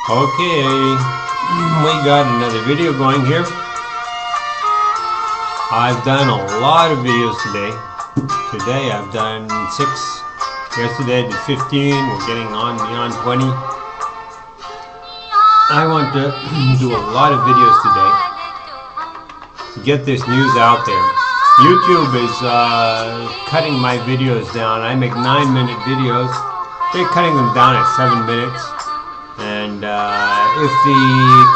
Okay, we got another video going here. I've done a lot of videos today. Today I've done 6. Yesterday I did 15. We're getting on beyond 20. I want to do a lot of videos today to get this news out there. YouTube is cutting my videos down. I make 9-minute videos. They're cutting them down at 7 minutes. And if the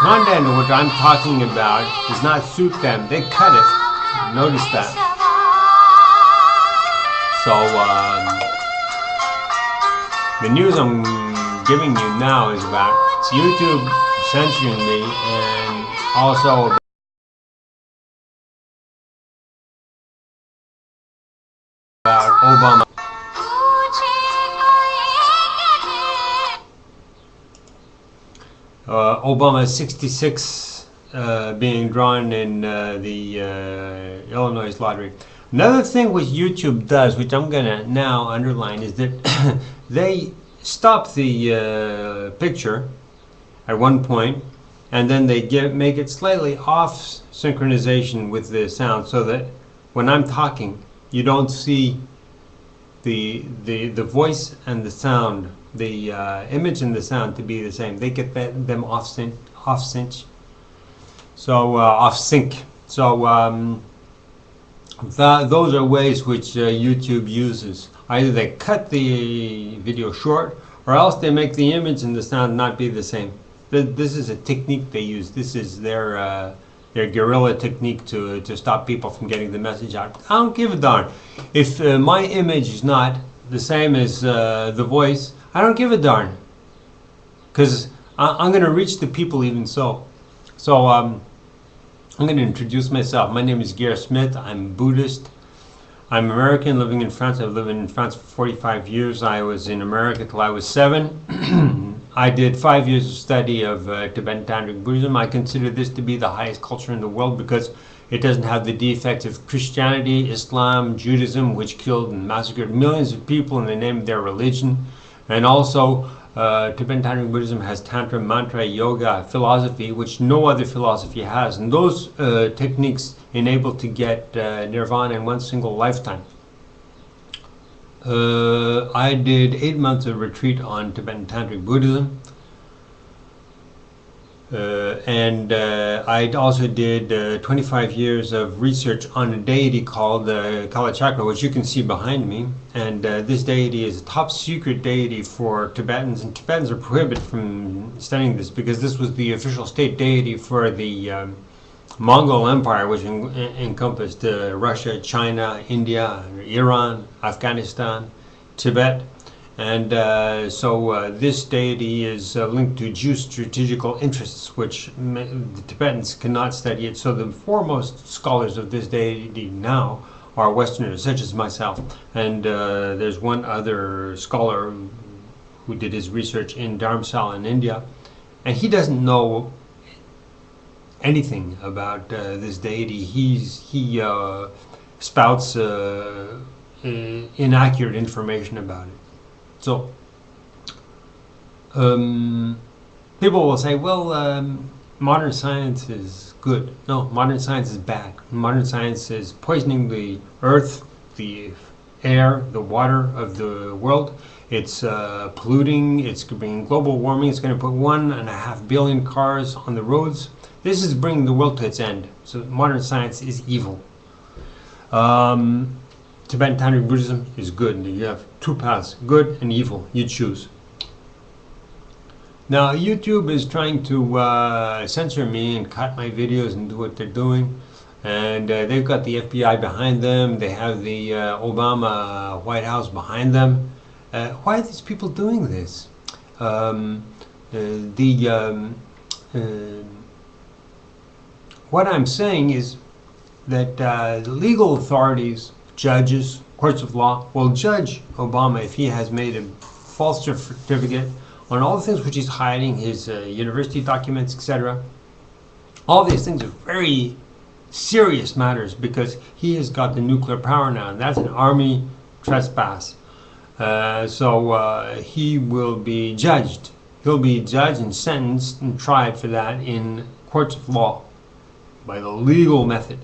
content of what I'm talking about does not suit them, they cut it. Notice that. So the news I'm giving you now is about YouTube censoring me, and also about Obama. Obama 66 being drawn in the Illinois lottery. Another thing which YouTube does, which I'm going to now underline, is that they stop the picture at one point, and then they make it slightly off synchronization with the sound, so that when I'm talking, you don't see the voice and the sound, the image and the sound to be the same. They get them off sync. So off sync. So those are ways which YouTube uses. Either they cut the video short, or else they make the image and the sound not be the same. This is a technique they use. This is their guerrilla technique to stop people from getting the message out. I don't give a darn. If my image is not the same as the voice, I don't give a darn. Because I'm going to reach the people even so. So I'm going to introduce myself. My name is Gareth Smith. I'm Buddhist. I'm American, living in France. I've lived in France for 45 years. I was in America till I was 7. I did 5 years of study of Tibetan Tantric Buddhism. I consider this to be the highest culture in the world because it doesn't have the defects of Christianity, Islam, Judaism, which killed and massacred millions of people in the name of their religion. And also, Tibetan Tantric Buddhism has Tantra, Mantra, Yoga, philosophy, which no other philosophy has. And those techniques enable to get nirvana in one single lifetime. I did 8 months of retreat on Tibetan Tantric Buddhism, and I also did 25 years of research on a deity called Kala Chakra, which you can see behind me. And this deity is a top secret deity for Tibetans, and Tibetans are prohibited from studying this because this was the official state deity for the Mongol Empire, which encompassed Russia, China, India, Iran, Afghanistan, Tibet. And so this deity is linked to geostrategical interests, which the Tibetans cannot study it. So the foremost scholars of this deity now are Westerners, such as myself. And there's one other scholar who did his research in Dharamsala in India, and he doesn't know anything about this deity. He spouts inaccurate information about it. So people will say, well, modern science is good. No, modern science is bad. Modern science is poisoning the earth, the air, the water of the world. It's polluting, it's bringing global warming, it's going to put 1.5 billion cars on the roads. This is bringing the world to its end. So modern science is evil. Tibetan Tantric Buddhism is good. You have 2 paths, good and evil. You choose. Now YouTube is trying to censor me and cut my videos and do what they're doing. And they've got the FBI behind them. They have the Obama White House behind them. Why are these people doing this? What I'm saying is that the legal authorities, judges, courts of law, will judge Obama if he has made a false certificate on all the things which he's hiding, his university documents, etc. All these things are very serious matters because he has got the nuclear power now, and that's an army trespass. So he will be judged he'll be judged and sentenced and tried for that in courts of law by the legal method.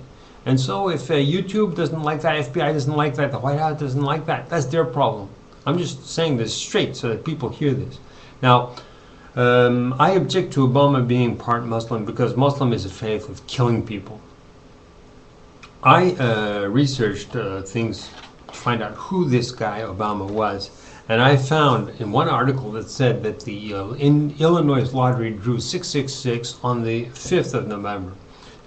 And so if YouTube doesn't like that, FBI doesn't like that, the White House doesn't like that, that's their problem. I'm just saying this straight so that people hear this. Now, I object to Obama being part Muslim because Muslim is a faith of killing people. I researched things to find out who this guy Obama was, and I found in one article that said that the Illinois lottery drew 666 on the 5th of November.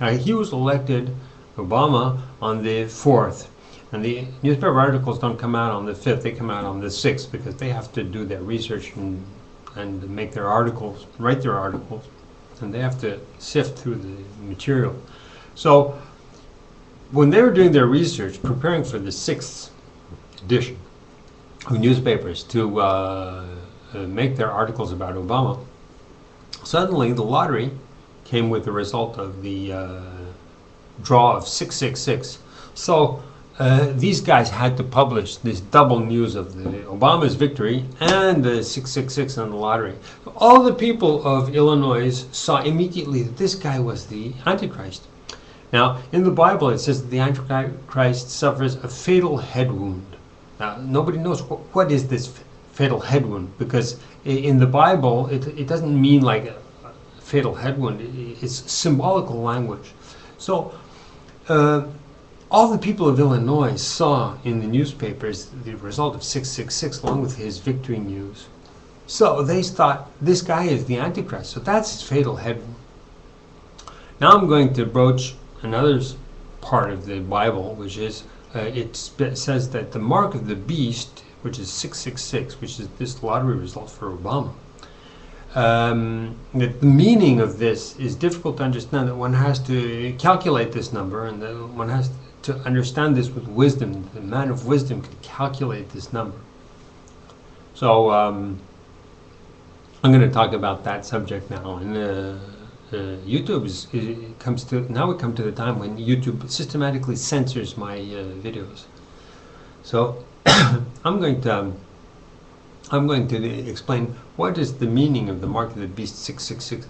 Now, he was elected, Obama, on the 4th. And the newspaper articles don't come out on the 5th, they come out on the 6th because they have to do their research and make their articles, write their articles, and they have to sift through the material. So when they were doing their research, preparing for the 6th edition of newspapers to make their articles about Obama, suddenly the lottery came with the result of the draw of 666. So these guys had to publish this double news of the Obama's victory and the 666 on the lottery. So all the people of Illinois saw immediately that this guy was the Antichrist. Now, in the Bible it says that the Antichrist suffers a fatal head wound. Now, nobody knows what is this fatal head wound, because in the Bible it doesn't mean like a fatal head wound. It's symbolical language. So all the people of Illinois saw in the newspapers the result of 666 along with his victory news. So they thought this guy is the Antichrist. So that's his fatal head wound. Now I'm going to broach another part of the Bible, which is it says that the mark of the beast, which is 666, which is this lottery result for Obama, that the meaning of this is difficult to understand, that one has to calculate this number, and that one has to understand this with wisdom. The man of wisdom can calculate this number. So I'm going to talk about that subject now. And YouTube now we come to the time when YouTube systematically censors my videos. So I'm going to explain what is the meaning of the mark of the beast 666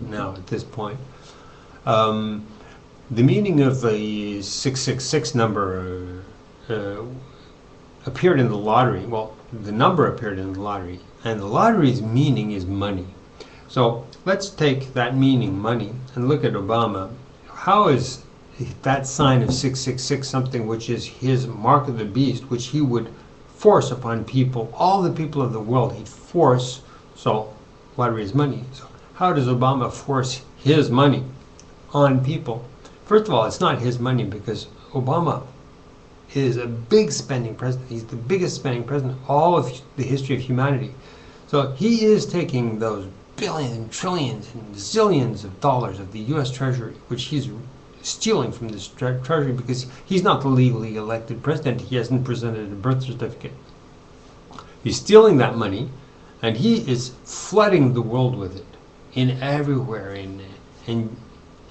now at this point. The meaning of the 666 number appeared in the lottery. Well, the number appeared in the lottery, and the lottery's meaning is money. So let's take that meaning, money, and look at Obama. How is that sign of 666 something which is his mark of the beast, which he would force upon people, all the people of the world he'd force? So lottery is money. So how does Obama force his money on people? First of all, it's not his money, because Obama is a big spending president. He's the biggest spending president of all of the history of humanity. So he is taking those billions and trillions and zillions of dollars of the U.S. Treasury, which he's stealing from this Treasury, because he's not the legally elected president. He hasn't presented a birth certificate. He's stealing that money, and he is flooding the world with it, in everywhere, in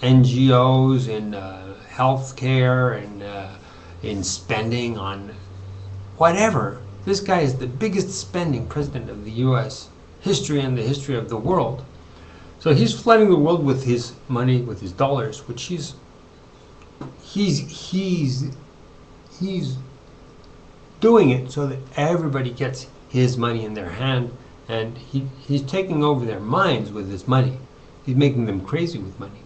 NGOs, in healthcare, and in spending on whatever. This guy is the biggest spending president of the U.S. history and the history of the world. So he's flooding the world with his money, with his dollars, which he's doing it so that everybody gets his money in their hand, and he's taking over their minds with his money. He's making them crazy with money.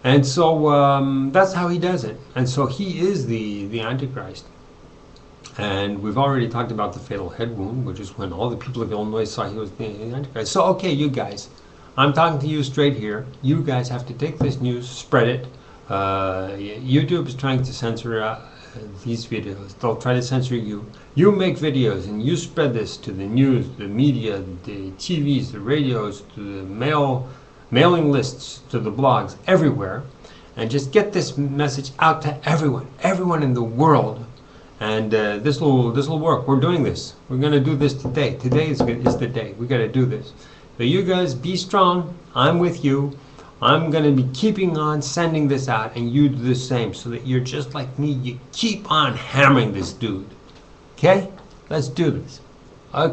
And so that's how he does it. And so he is the Antichrist. And we've already talked about the fatal head wound, which is when all the people of Illinois saw he was the Antichrist. So, okay, you guys, I'm talking to you straight here. You guys have to take this news, spread it. YouTube is trying to censor these videos. They'll try to censor you. You make videos and you spread this to the news, the media, the TVs, the radios, to the mailing lists, to the blogs, everywhere. And just get this message out to everyone in the world. And this will work. We're doing this. We're going to do this today. Today is the day. We got to do this. So you guys be strong. I'm with you. I'm going to be keeping on sending this out, and you do the same, so that you're just like me. You keep on hammering this dude. Okay? Let's do this.